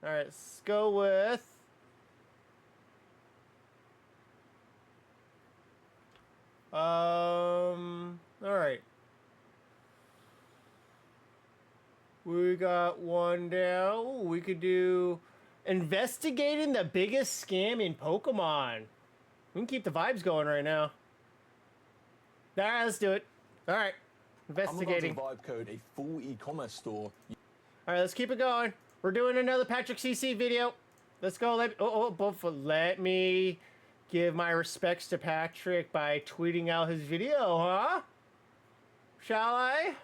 All right, let's go with. All right. We got one down. Ooh, we could do investigating the biggest scam in Pokemon. We can keep the vibes going right now. All right, let's do it. All right, investigating. Amazon Vibe Code, a full e-commerce store. All right, let's keep it going. We're doing another Patrick CC video. Let's go. Let me give my respects to Patrick by tweeting out his video, huh? Shall I?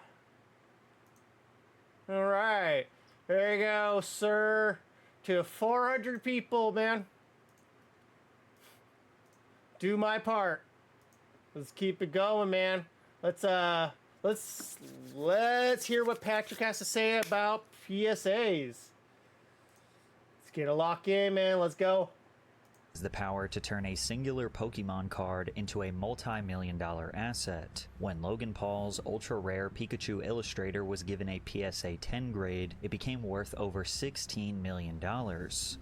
All right. There you go, sir. To 400 people, man. Do my part. Let's keep it going, man. Let's hear what Patrick has to say about PSAs. Let's get a lock in, man. Let's go. The power to turn a singular Pokemon card into a multi-million-dollar asset. When Logan Paul's ultra-rare Pikachu Illustrator was given a PSA 10 grade, it became worth over $16 million.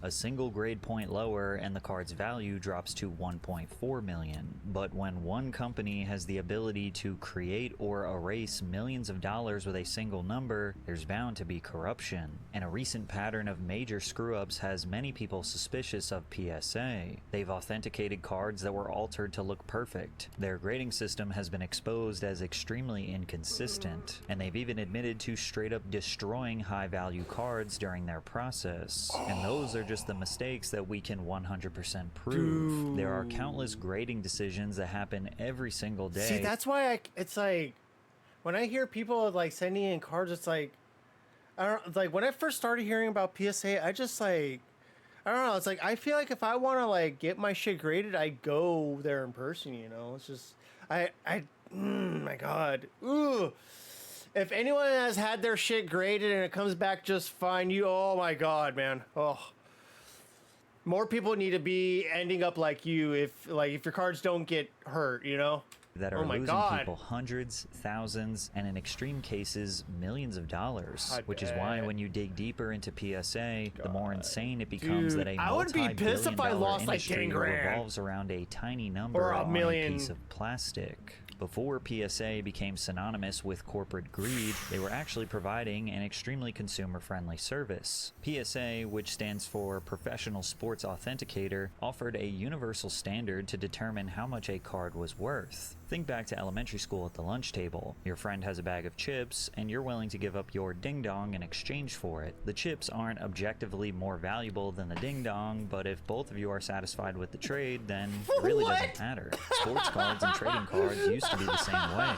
A single grade point lower and the card's value drops to $1.4 million. But when one company has the ability to create or erase millions of dollars with a single number, there's bound to be corruption. And a recent pattern of major screw-ups has many people suspicious of PSA. They've authenticated cards that were altered to look perfect. Their grading system has been exposed as extremely inconsistent, and they've even admitted to straight up destroying high-value cards during their process. And those are just the mistakes that we can 100% prove. There are countless grading decisions that happen every single day. See, that's why it's like, when I hear people like sending in cards, it's like, I don't like when I first started hearing about PSA, I just like, I don't know. It's like, I feel like if I want to like get my shit graded, I go there in person, you know? It's just, my God. Ooh. If anyone has had their shit graded and it comes back just fine, oh my God, man. Oh. More people need to be ending up like you if your cards don't get hurt, you know? That are losing people hundreds, thousands, and in extreme cases, millions of dollars. Which is why when you dig deeper into PSA, the more insane it becomes. That a multi-billion-dollar industry revolves around a tiny number on a piece of plastic. Before PSA became synonymous with corporate greed, they were actually providing an extremely consumer-friendly service. PSA, which stands for Professional Sports Authenticator, offered a universal standard to determine how much a card was worth. Think back to elementary school at the lunch table. Your friend has a bag of chips, and you're willing to give up your ding-dong in exchange for it. The chips aren't objectively more valuable than the ding-dong, but if both of you are satisfied with the trade, then it really doesn't matter. Sports cards and trading cards used to be the same way.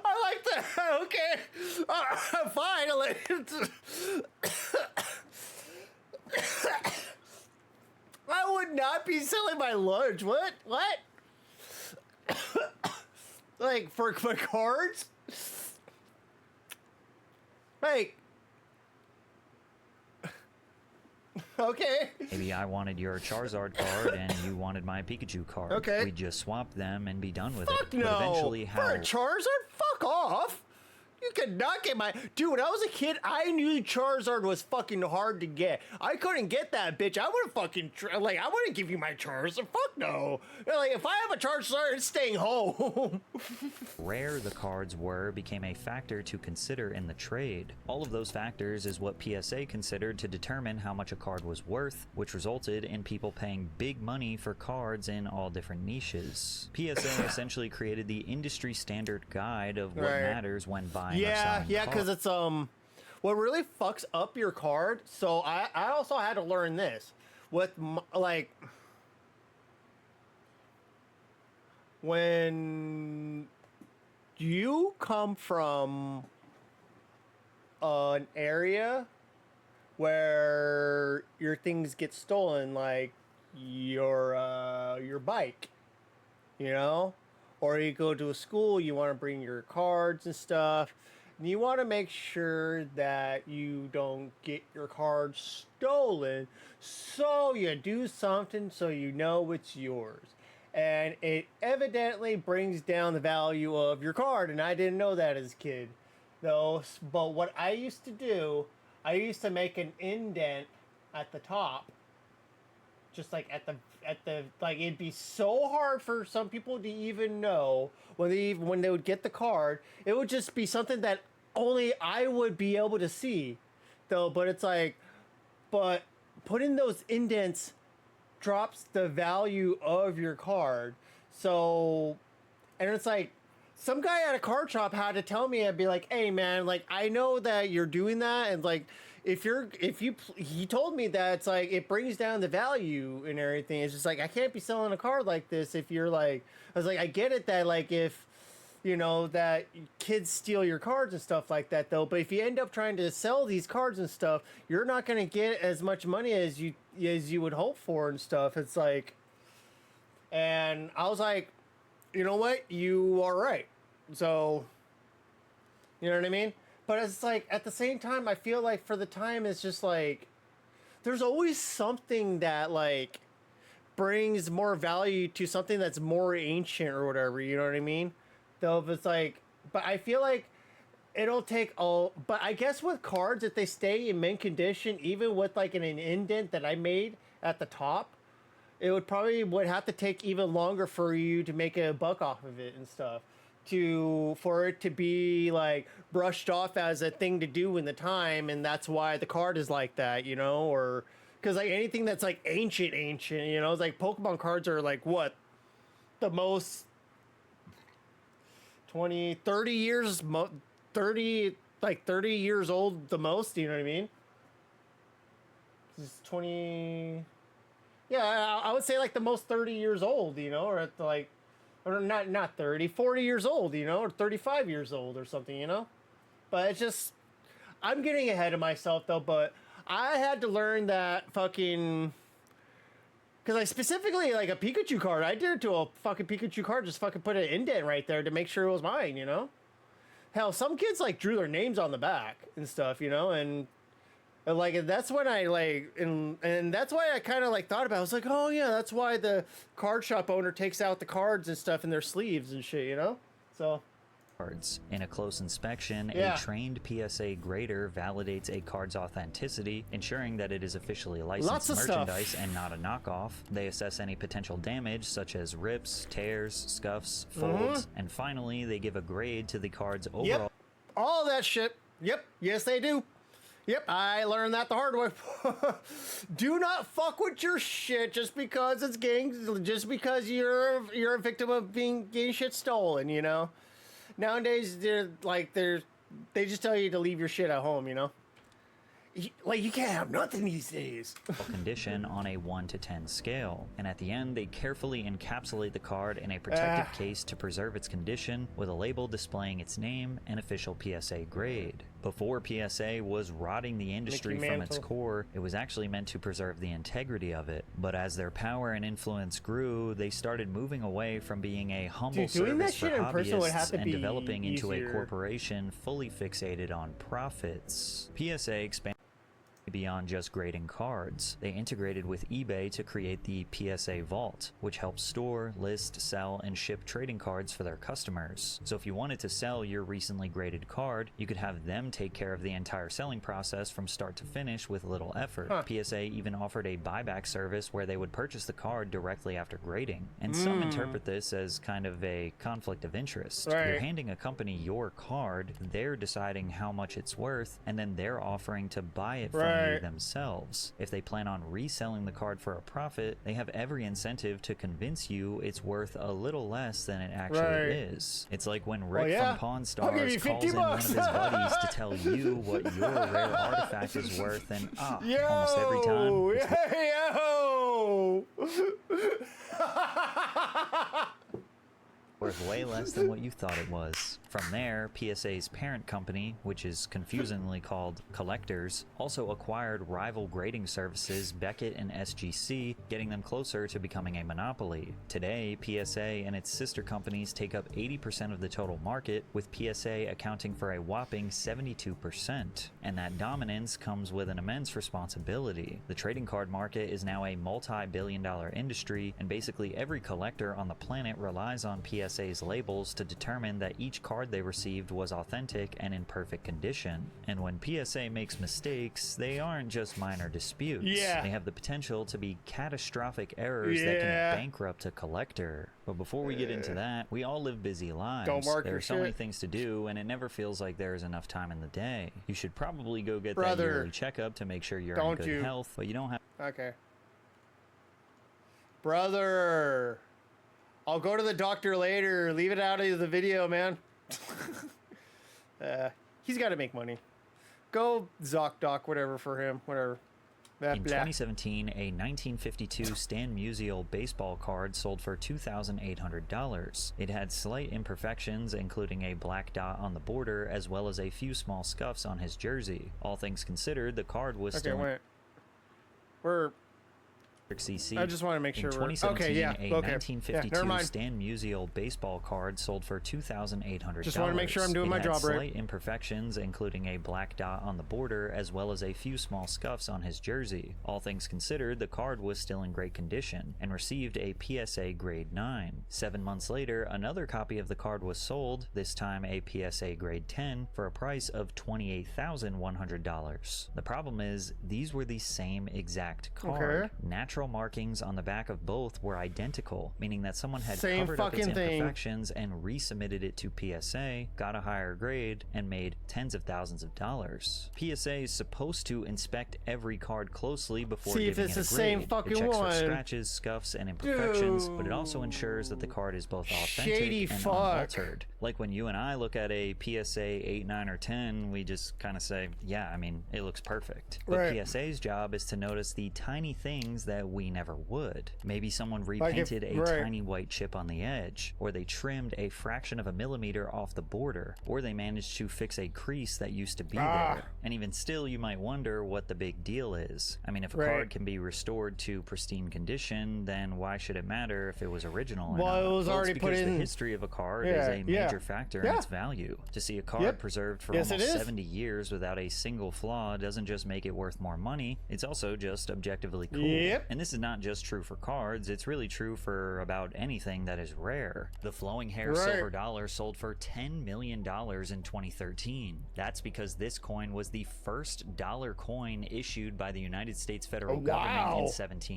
I like that. Okay. Finally. I would not be selling my lunch. What? Like, for cards? Like, okay. Maybe I wanted your Charizard card and you wanted my Pikachu card. Okay. We'd just swap them and be done with Fuck it. no. But eventually, For a Charizard? Fuck off. You could not get my... Dude, when I was a kid, I knew Charizard was fucking hard to get. I couldn't get that bitch. I wouldn't fucking... I wouldn't give you my Charizard. Fuck no. Like, if I have a Charizard, it's staying home. Rare the cards were became a factor to consider in the trade. All of those factors is what PSA considered to determine how much a card was worth, which resulted in people paying big money for cards in all different niches. PSA essentially created the industry standard guide of what matters when buying. Yeah, because it's what really fucks up your card. So I also had to learn this with like when you come from an area where your things get stolen, like your bike, you know. Or you go to a school, you want to bring your cards and stuff. And you want to make sure that you don't get your cards stolen. So you do something so you know it's yours. And it evidently brings down the value of your card. And I didn't know that as a kid. Though, but what I used to do, I used to make an indent at the top, just like at the like it'd be so hard for some people to even know when they would get the card. It would just be something that only I would be able to see, though. But it's like, but putting those indents drops the value of your card. So, and it's like, some guy at a card shop had to tell me, I'd be like, hey man, like, I know that you're doing that. And like, he told me that it's like, it brings down the value and everything. It's just like, I can't be selling a card like this if you're like, I was like, I get it that like, if, you know, that kids steal your cards and stuff like that though. But if you end up trying to sell these cards and stuff, you're not going to get as much money as you would hope for and stuff. It's like, and I was like, you know what? You are right. So, you know what I mean? But it's like, at the same time, I feel like for the time, it's just like, there's always something that like brings more value to something that's more ancient or whatever, you know what I mean? Though if it's like, but I feel like it'll take all, but I guess with cards, if they stay in mint condition, even with like an indent that I made at the top, it would have to take even longer for you to make a buck off of it and stuff, for it to be like brushed off as a thing to do in the time. And that's why the card is like that, you know, or because like anything that's like ancient, you know, it's like Pokemon cards are like what, the most 20, 30 years, 30 years old the most, you know what I mean? It's 20, yeah, I would say like the most 30 years old, you know, or at the, like, or not 30, 40 years old, you know, or 35 years old or something, you know? But it's just, I'm getting ahead of myself though, but I had to learn that fucking, because I specifically, like a Pikachu card, I did it to a fucking Pikachu card, just fucking put an indent right there to make sure it was mine, you know? Hell, some kids like drew their names on the back and stuff, you know, and like that's when I like and that's why I kind of like thought about it. I was like, oh yeah, that's why the card shop owner takes out the cards and stuff in their sleeves and shit, you know? So cards. In a close inspection, Yeah. a trained PSA grader validates a card's authenticity, ensuring that it is officially licensed Lots of merchandise stuff. and not a knockoff. They assess any potential damage, such as rips, tears, scuffs, folds, and finally, they give a grade to the card's overall. Yep, all that shit. Yep, yes they do. Yep, I learned that the hard way. Do not fuck with your shit just because it's just because you're a victim of getting shit stolen, you know? Nowadays, they just tell you to leave your shit at home, you know? Like, you can't have nothing these days. Condition on a 1 to 10 scale, and at the end they carefully encapsulate the card in a protective case to preserve its condition, with a label displaying its name and official PSA grade. Before PSA was rotting the industry from its core, it was actually meant to preserve the integrity of it. But as their power and influence grew, they started moving away from being a humble service for hobbyists and developing into a corporation fully fixated on profits. PSA expanded beyond just grading cards. They integrated with eBay to create the PSA Vault, which helps store, list, sell, and ship trading cards for their customers. So if you wanted to sell your recently graded card, you could have them take care of the entire selling process from start to finish with little effort. PSA even offered a buyback service where they would purchase the card directly after grading. And some interpret this as kind of a conflict of interest. You're handing a company your card, they're deciding how much it's worth, and then they're offering to buy it from you themselves. If they plan on reselling the card for a profit, they have every incentive to convince you it's worth a little less than it actually is. It's like when Rick from Pawn Stars calls in one of his buddies to tell you what your rare artifact is worth, and almost every time worth way less than what you thought it was. From there, PSA's parent company, which is confusingly called Collectors, also acquired rival grading services Beckett and SGC, getting them closer to becoming a monopoly. Today, PSA and its sister companies take up 80% of the total market, with PSA accounting for a whopping 72%. And that dominance comes with an immense responsibility. The trading card market is now a multi-billion-dollar industry, and basically every collector on the planet relies on PSA PSA's labels to determine that each card they received was authentic and in perfect condition. And when PSA makes mistakes, they aren't just minor disputes. Yeah. They have the potential to be catastrophic errors that can bankrupt a collector. But before we get into that, we all live busy lives. Don't mark there your are so many shit. things to do, and it never feels like there is enough time in the day. You should probably go get that Brother, yearly checkup to make sure you're in don't good you- health, but you don't have Okay. Brother, I'll go to the doctor later. Leave it out of the video, man. He's got to make money. Go ZocDoc, whatever for him, whatever. Blah, In blah. 2017, a 1952 Stan Musial baseball card sold for $2,800. It had slight imperfections, including a black dot on the border, as well as a few small scuffs on his jersey. All things considered, the card was Okay, still wait. We're. CC. I just want to make sure In we're 2017, okay. Yeah. a Okay. 1952 never mind. Stan Musial baseball card sold for $2,800. Just wanna make sure I'm doing It my had job right. slight imperfections, including a black dot on the border, as well as a few small scuffs on his jersey. All things considered, the card was still in great condition and received a PSA grade 9. 7 months later, another copy of the card was sold, this time a PSA grade 10, for a price of $28,100. The problem is, these were the same exact card. Okay. Natural markings on the back of both were identical, meaning that someone had Same covered up its fucking thing. imperfections and resubmitted it to PSA, got a higher grade, and made tens of thousands of dollars. PSA is supposed to inspect every card closely before See if giving it's it a the same grade. fucking It checks one. for scratches, scuffs, and imperfections, but it also ensures that the card is both authentic Shady and fuck. unaltered. Like when you and I look at a PSA 8, 9, or 10, we just kind of say, yeah, I mean, it looks perfect. But Right. PSA's job is to notice the tiny things that we never would. Maybe someone Like if- repainted a right. tiny white chip on the edge, or they trimmed a fraction of a millimeter off the border, or they managed to fix a crease that used to be there. And even still, you might wonder what the big deal is. I mean, if a Right. card can be restored to pristine condition, then why should it matter if it was original or Well, not? it was Well, already it's put because in- the history of a card is Yeah, a yeah. major factor in Yeah. its value. To see a card Yep. preserved for Yes, it almost is. 70 years without a single flaw doesn't just make it worth more money, it's also just objectively cool. Yep. And this is not just true for cards, it's really true for about anything that is rare. The flowing hair Right. silver dollar sold for $10 million in 2013. That's because this coin was the first dollar coin issued by the United States federal government in wow.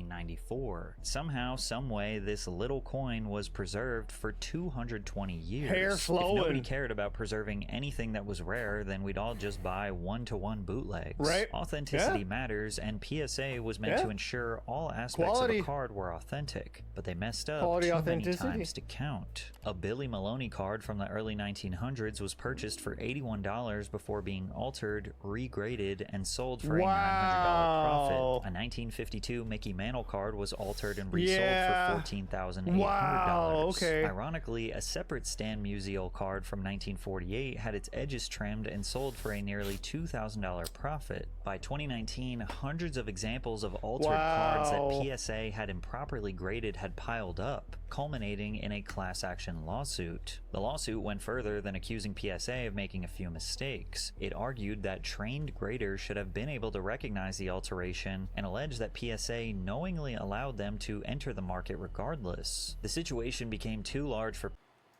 1794. Somehow, someway, this little coin was preserved for 220 years. Hair If nobody flowing. cared about preserving anything that was rare, then we'd all just buy one-to-one bootlegs. Right. Authenticity Yeah. matters, and PSA was meant Yeah. to ensure all aspects Quality. of a card were authentic, but they messed up Quality too authenticity. many times to count. A Billy Maloney card from the early 1900s was purchased for $81 before being altered, regraded, and sold for a $900 profit. Wow. A 1952 Mickey Mantle card was altered and resold Yeah. for $14,800. Wow, okay. Ironically, a separate Stan Musial card from 1948 had its edges trimmed and sold for a nearly $2,000 profit. By 2019, hundreds of examples of altered cards Wow. that PSA had improperly graded had piled up, culminating in a class action lawsuit. The lawsuit went further than accusing PSA of making a few mistakes. It argued that trained graders should have been able to recognize the alteration and alleged that PSA knowingly allowed them to enter the market regardless. The situation became too large for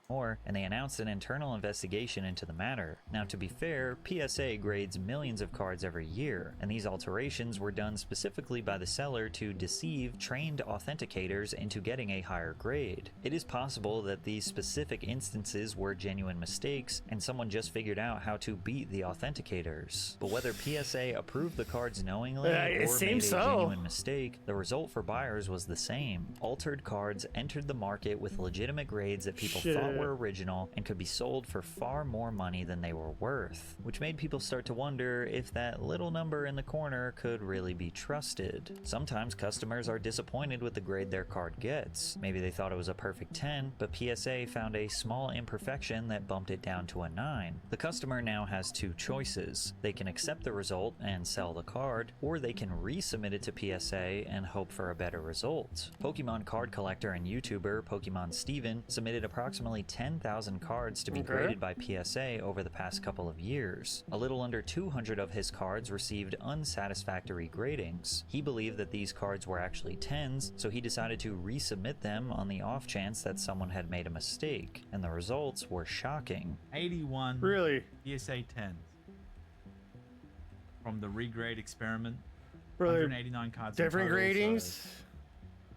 more, and they announced an internal investigation into the matter. Now, to be fair, PSA grades millions of cards every year, and these alterations were done specifically by the seller to deceive trained authenticators into getting a higher grade. It is possible that these specific instances were genuine mistakes, and someone just figured out how to beat the authenticators. But whether PSA approved the cards knowingly It or seems made a so. genuine mistake, the result for buyers was the same. Altered cards entered the market with legitimate grades that people thought Shit. were original and could be sold for far more money than they were worth, which made people start to wonder if that little number in the corner could really be trusted. Sometimes customers are disappointed with the grade their card gets. Maybe they thought it was a perfect 10, but PSA found a small imperfection that bumped it down to a 9. The customer now has two choices. They can accept the result and sell the card, or they can resubmit it to PSA and hope for a better result. Pokemon card collector and YouTuber Pokemon Steven submitted approximately only 10,000 cards to be Okay. graded by PSA over the past couple of years. A little under 200 of his cards received unsatisfactory gradings. He believed that these cards were actually 10s, so he decided to resubmit them on the off chance that someone had made a mistake, and the results were shocking. 81 Really? PSA 10s from the regrade experiment. Really? 189 cards in Different total, so gradings?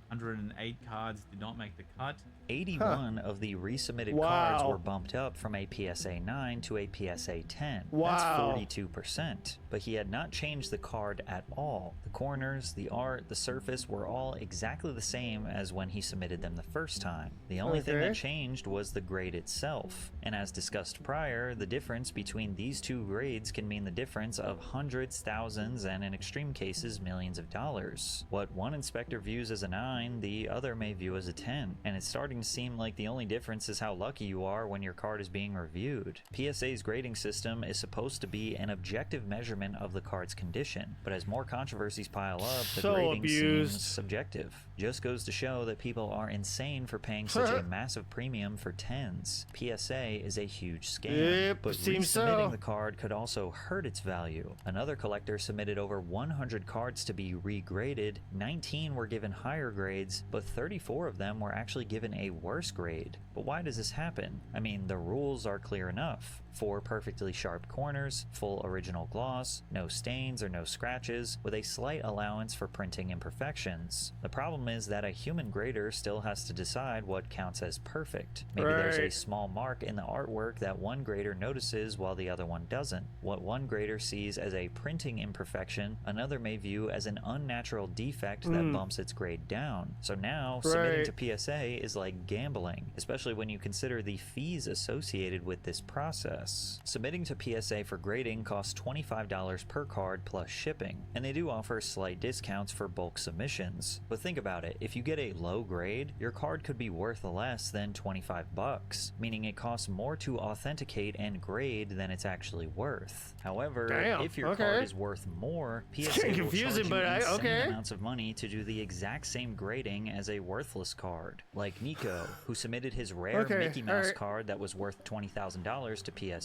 108 cards did not make the cut. 81 of the resubmitted cards were bumped up from a PSA 9 to a PSA 10. Wow. That's 42%. But he had not changed the card at all. The corners, the art, the surface were all exactly the same as when he submitted them the first time. The only thing that changed was the grade itself. And as discussed prior, the difference between these two grades can mean the difference of hundreds, thousands, and in extreme cases, millions of dollars. What one inspector views as a 9, the other may view as a 10. And it's starting to seem like the only difference is how lucky you are when your card is being reviewed. PSA's grading system is supposed to be an objective measurement of the card's condition, but as more controversies pile up, the grading seems subjective. Just goes to show that people are insane for paying such a massive premium for 10s. PSA is a huge scam, but resubmitting the card could also hurt its value. Another collector submitted over 100 cards to be regraded. 19 were given higher grades, but 34 of them were actually given a worse grade. But why does this happen? I mean, the rules are clear enough. 4 perfectly sharp corners, full original gloss, no stains or no scratches, with a slight allowance for printing imperfections. The problem is that a human grader still has to decide what counts as perfect. Maybe there's a small mark in the artwork that one grader notices while the other one doesn't. What one grader sees as a printing imperfection, another may view as an unnatural defect that bumps its grade down. So now, submitting to PSA is like gambling, especially when you consider the fees associated with this process. Submitting to PSA for grading costs $25 per card plus shipping, and they do offer slight discounts for bulk submissions. But think about it, if you get a low grade, your card could be worth less than 25 bucks, meaning it costs more to authenticate and grade than it's actually worth. However, if your card is worth more, PSA will charge you insane amounts of money to do the exact same grading as a worthless card. Like Nico, who submitted his rare Mickey Mouse card that was worth $20,000 to PSA,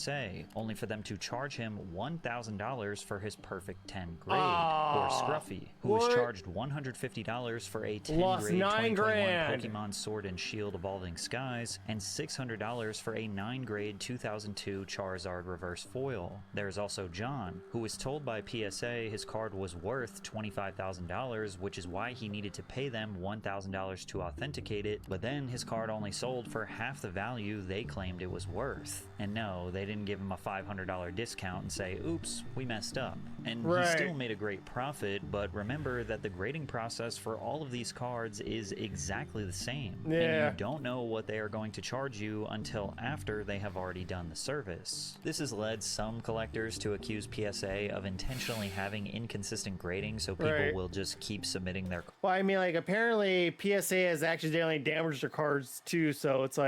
only for them to charge him $1,000 for his perfect 10 grade. Or Scruffy, who was charged $150 for a 10 grade 2021 Pokemon Sword and Shield Evolving Skies, and $600 for a 9 grade 2002 Charizard Reverse Foil. There's also John, who was told by PSA his card was worth $25,000, which is why he needed to pay them $1,000 to authenticate it, but then his card only sold for half the value they claimed it was worth. And no, they didn't give him a $500 discount and say, oops, we messed up. And he still made a great profit, but remember that the grading process for all of these cards is exactly the same. And you don't know what they are going to charge you until after they have already done the service. This has led some collectors to accuse PSA of intentionally having inconsistent grading so people will just keep submitting their... Well, I mean, like, apparently PSA has accidentally damaged their cards too, so it's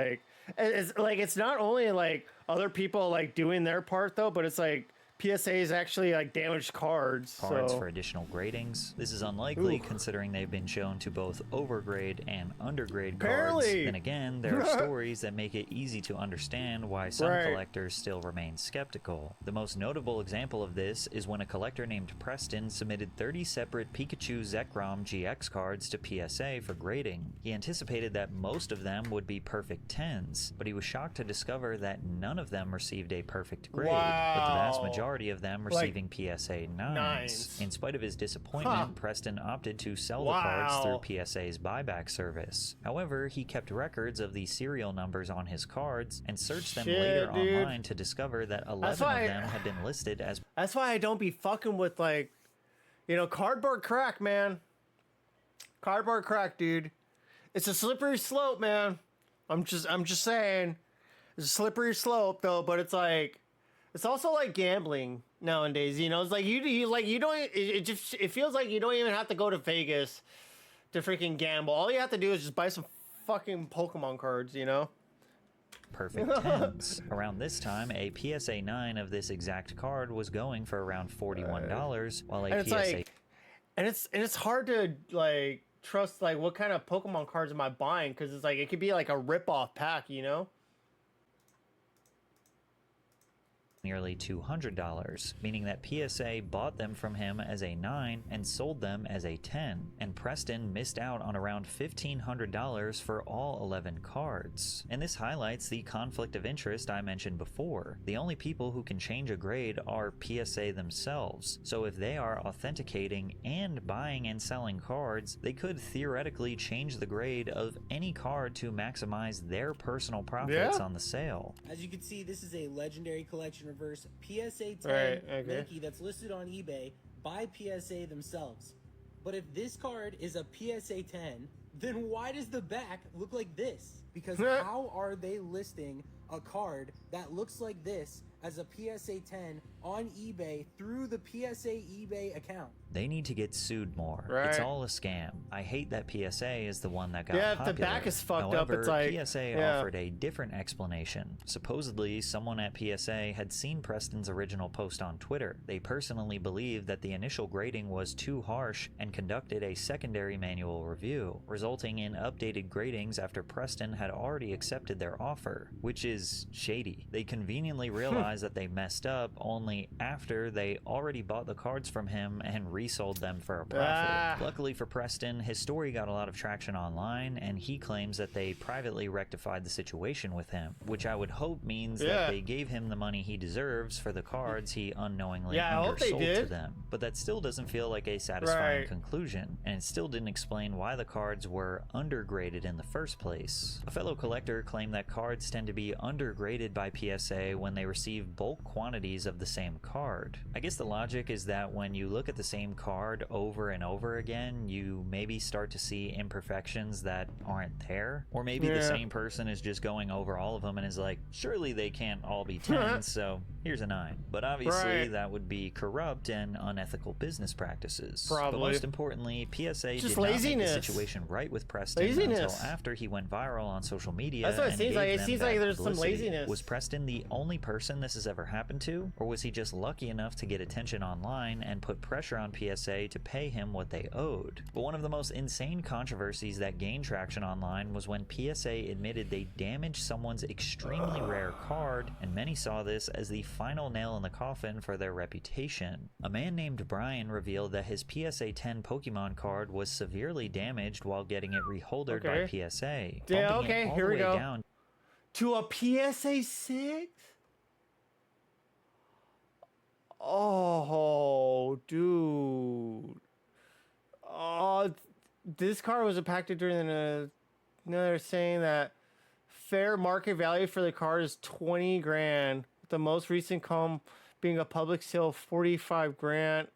it's not only like other people like doing their part though, but it's like PSA is actually like damaged cards for additional gradings. This is unlikely considering they've been shown to both overgrade and undergrade cards. And again, there are stories that make it easy to understand why some collectors still remain skeptical. The most notable example of this is when a collector named Preston submitted 30 separate Pikachu Zekrom GX cards to PSA for grading. He anticipated that most of them would be perfect 10s, but he was shocked to discover that none of them received a perfect grade, but the vast majority of them receiving PSA 9s. In spite of his disappointment, Preston opted to sell the cards through PSA's buyback service. However, he kept records of the serial numbers on his cards and searched them later online to discover that 11 of them had been listed as... That's why I don't be fucking with, like, you know, cardboard crack, man. Cardboard crack, dude. It's a slippery slope, man. I'm just saying. It's a slippery slope, though, but it's like... It's also like gambling nowadays, you know. It's like you don't. It feels like you don't even have to go to Vegas to freaking gamble. All you have to do is just buy some fucking Pokemon cards, you know. Perfect 10s. Around this time, a PSA 9 of this exact card was going for around $41, while a PSA... And it's hard to, like, trust, like, what kind of Pokemon cards am I buying? Because it's like, it could be like a rip-off pack, you know? nearly $200, meaning that PSA bought them from him as a 9 and sold them as a 10, and Preston missed out on around $1,500 for all 11 cards. And this highlights the conflict of interest I mentioned before. The only people who can change a grade are PSA themselves, so if they are authenticating and buying and selling cards, they could theoretically change the grade of any card to maximize their personal profits on the sale. As you can see, this is a legendary collection reverse PSA 10 Nike that's listed on eBay by PSA themselves. But if this card is a PSA 10, then why does the back look like this? Because how are they listing a card that looks like this as a PSA 10 on eBay through the PSA eBay account? They need to get sued more. Right. It's all a scam. I hate that PSA is the one that got if popular. the back is fucked However, up, it's like PSA offered a different explanation. Supposedly, someone at PSA had seen Preston's original post on Twitter. They personally believed that the initial grading was too harsh and conducted a secondary manual review, resulting in updated gradings after Preston had already accepted their offer, which is shady. They conveniently realized that they messed up only after they already bought the cards from him and resold them for a profit. Luckily for Preston, his story got a lot of traction online, and he claims that they privately rectified the situation with him, which I would hope means that they gave him the money he deserves for the cards he unknowingly undersold to them. But that still doesn't feel like a satisfying conclusion, and it still didn't explain why the cards were undergraded in the first place. A fellow collector claimed that cards tend to be undergraded by PSA when they receive bulk quantities of the same card. I guess the logic is that when you look at the same card over and over again, you maybe start to see imperfections that aren't there. Or maybe the same person is just going over all of them and is like, surely they can't all be 10s, so here's a 9. But obviously that would be corrupt and unethical business practices. But most importantly, PSA just did not laziness. make the situation right with Preston until after he went viral on social media. That's what it and seems gave like. It them seems that like there's some publicity. laziness. Was Preston the only person this has ever happened to? Or was he just lucky enough to get attention online and put pressure on PSA to pay him what they owed? But one of the most insane controversies that gained traction online was when PSA admitted they damaged someone's extremely rare card, and many saw this as the final nail in the coffin for their reputation. A man named Brian revealed that his PSA 10 Pokemon card was severely damaged while getting it reholdered by PSA. Bumping it all here the we way go. Down to a PSA 6? Oh, dude. Oh, this card was impacted during the... No, they're saying that fair market value for the card is 20 grand. The most recent comp being a public sale of 45 grand.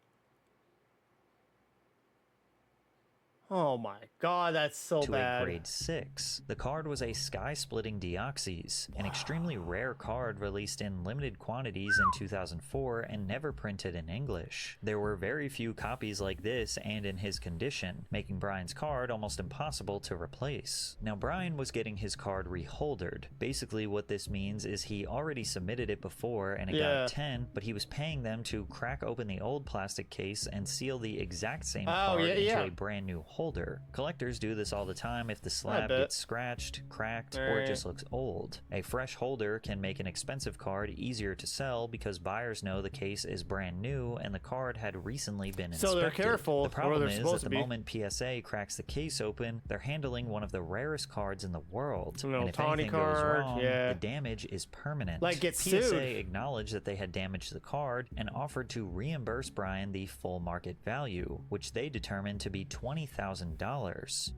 Oh my god, that's so to bad. a grade 6. The card was a sky-splitting Deoxys, an extremely rare card released in limited quantities in 2004 and never printed in English. There were very few copies like this and in his condition, making Brian's card almost impossible to replace. Now, Brian was getting his card reholdered. Basically, what this means is he already submitted it before and it got 10, but he was paying them to crack open the old plastic case and seal the exact same card into a brand new holder. Collectors do this all the time if the slab gets scratched, cracked, or it just looks old. A fresh holder can make an expensive card easier to sell because buyers know the case is brand new and the card had recently been inspected. So they're careful. The problem is that the moment PSA cracks the case open, they're handling one of the rarest cards in the world. And if anything goes wrong, the damage is permanent. Like get PSA sued. acknowledged that they had damaged the card and offered to reimburse Brian the full market value, which they determined to be $20,000.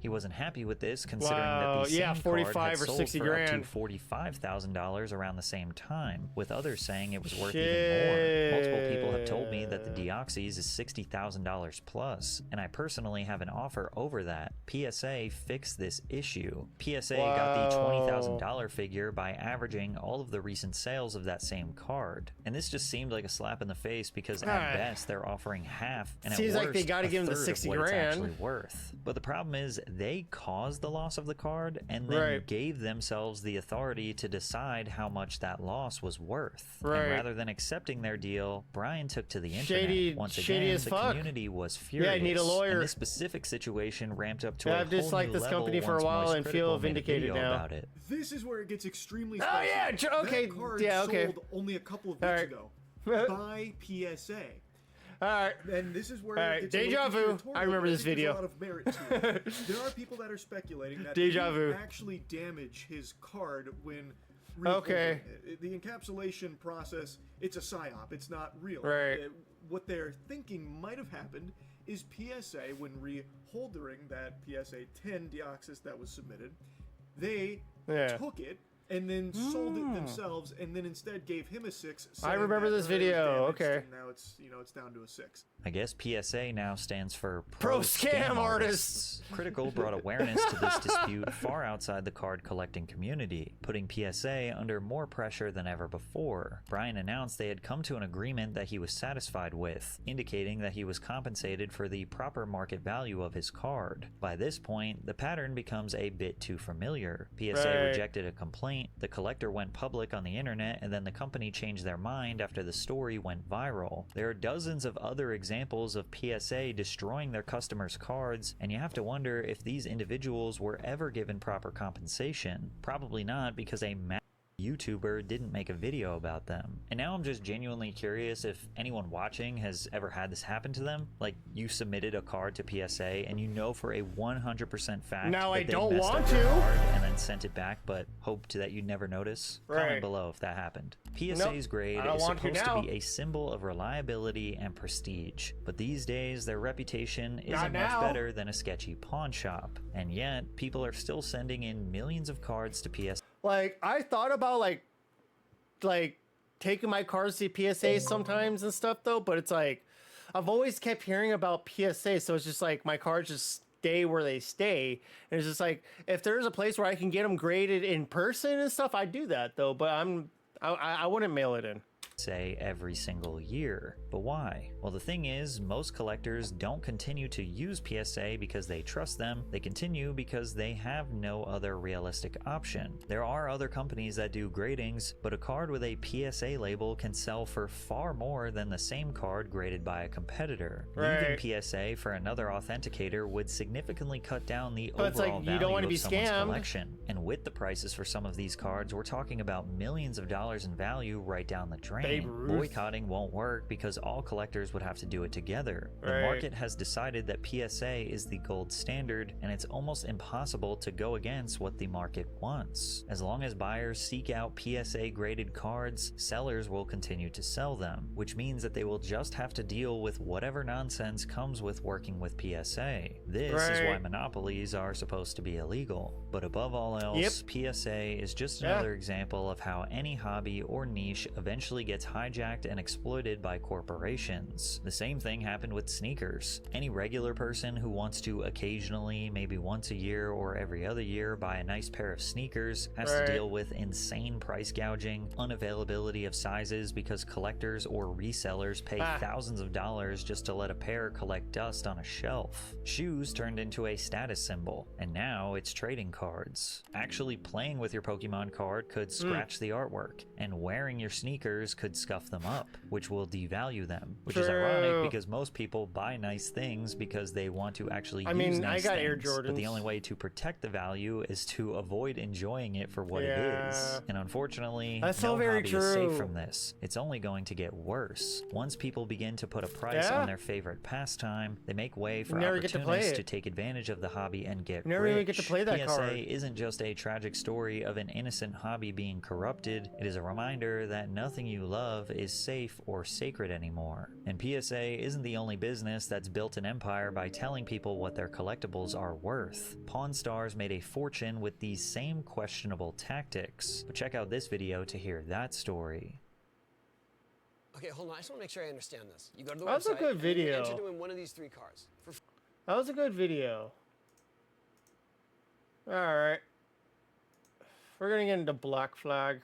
He wasn't happy with this, considering that the same 45 card had or sold 60 for grand. up to $45,000 around the same time, with others saying it was worth even more. Multiple people have told me that the Deoxys is $60,000 plus, and I personally have an offer over that. PSA fixed this issue. PSA got the $20,000 figure by averaging all of the recent sales of that same card, and this just seemed like a slap in the face because at best they're offering half, and Seems at like worst, they gotta a give him the third of 60 what it's grand. actually worth. worth. But the problem is they caused the loss of the card and then gave themselves the authority to decide how much that loss was worth. And rather than accepting their deal, Brian took to the internet. Once again, the community was furious. Yeah, I need a lawyer. And this specific situation ramped up to a whole I've disliked this company for a while and feel vindicated now. About it. This is where it gets extremely special. Oh yeah, okay, that card yeah, okay. sold only a couple of weeks ago by PSA. All right. And this is where it gets deja vu. I remember this video. There's a lot of merit to it. There are people that are speculating that deja vu actually damage his card when the encapsulation process, it's a psyop. It's not real. What they're thinking might have happened is PSA, when reholdering that PSA 10 Deoxys that was submitted, they took it and then sold it themselves, and then instead gave him a 6. I remember this video. Okay. And now it's down to a 6. I guess PSA now stands for Pro Scam Artists. Critical brought awareness to this dispute far outside the card collecting community, putting PSA under more pressure than ever before. Brian announced they had come to an agreement that he was satisfied with, indicating that he was compensated for the proper market value of his card. By this point, the pattern becomes a bit too familiar. PSA rejected a complaint, the collector went public on the internet, and then the company changed their mind after the story went viral. There are dozens of other examples of PSA destroying their customers' cards, and you have to wonder if these individuals were ever given proper compensation. Probably not, because a YouTuber didn't make a video about them. And now I'm just genuinely curious if anyone watching has ever had this happen to them. Like, you submitted a card to PSA and you know for a 100% fact now that I they don't messed want up to your card and then sent it back, but hoped that you'd never notice. Comment below if that happened. PSA's grade is supposed to be a symbol of reliability and prestige, but these days their reputation isn't much better than a sketchy pawn shop, and yet people are still sending in millions of cards to PSA. Like, I thought about like taking my cards to PSA sometimes and stuff though, but it's like I've always kept hearing about PSA, so it's just like my cards just stay where they stay, and it's just like if there's a place where I can get them graded in person and stuff, I'd do that though, but I wouldn't mail it in. Say every single year. But why? Well, the thing is, most collectors don't continue to use PSA because they trust them. They continue because they have no other realistic option. There are other companies that do gradings, but a card with a PSA label can sell for far more than the same card graded by a competitor. Leaving PSA for another authenticator would significantly cut down the overall value of someone's collection. And with the prices for some of these cards, we're talking about millions of dollars in value right down the drain. Boycotting won't work because all collectors would have to do it together. The market has decided that PSA is the gold standard, and it's almost impossible to go against what the market wants. As long as buyers seek out PSA graded cards, sellers will continue to sell them, which means that they will just have to deal with whatever nonsense comes with working with PSA. This is why monopolies are supposed to be illegal. But above all else, PSA is just another example of how any hobby or niche eventually gets hijacked and exploited by corporations. The same thing happened with sneakers. Any regular person who wants to occasionally, maybe once a year or every other year, buy a nice pair of sneakers has to deal with insane price gouging, unavailability of sizes because collectors or resellers pay thousands of dollars just to let a pair collect dust on a shelf. Shoes turned into a status symbol, and now it's trading cards. Actually playing with your Pokemon card could scratch the artwork, and wearing your sneakers could scuff them up, which will devalue them, which is ironic because most people buy nice things because they want to actually use nice things. Air Jordans. But the only way to protect the value is to avoid enjoying it for what it is. And unfortunately, no hobby is safe from this. It's only going to get worse. Once people begin to put a price on their favorite pastime, they make way for opportunists to take advantage of the hobby and get rich. Even get to play that PSA card. isn't just a tragic story of an innocent hobby being corrupted. It is a reminder that nothing you love is safe or sacred anymore. And PSA isn't the only business that's built an empire by telling people what their collectibles are worth. Pawn Stars made a fortune with these same questionable tactics. But check out this video to hear that story. Okay, hold on. I just want to make sure I understand this. You go to the website. That was a good video. And you enter to win one of these three cards. That was a good video. All right. We're gonna get into Black Flag.